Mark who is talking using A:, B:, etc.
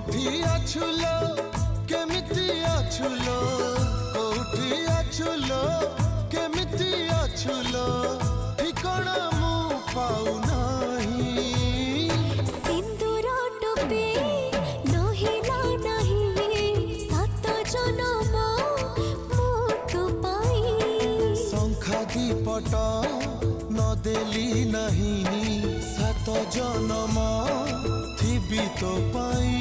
A: कोठी अछुलो केमिति अछुलो कोठी अछुलो केमिति अछुलो ठिकाना मु पाउ नाही
B: सिंदूर टोपे नहिला नहीं सात जन्म मु तो पाई
A: शंखा दीपट न देली नहीं सात जन्म थिबी तो पाई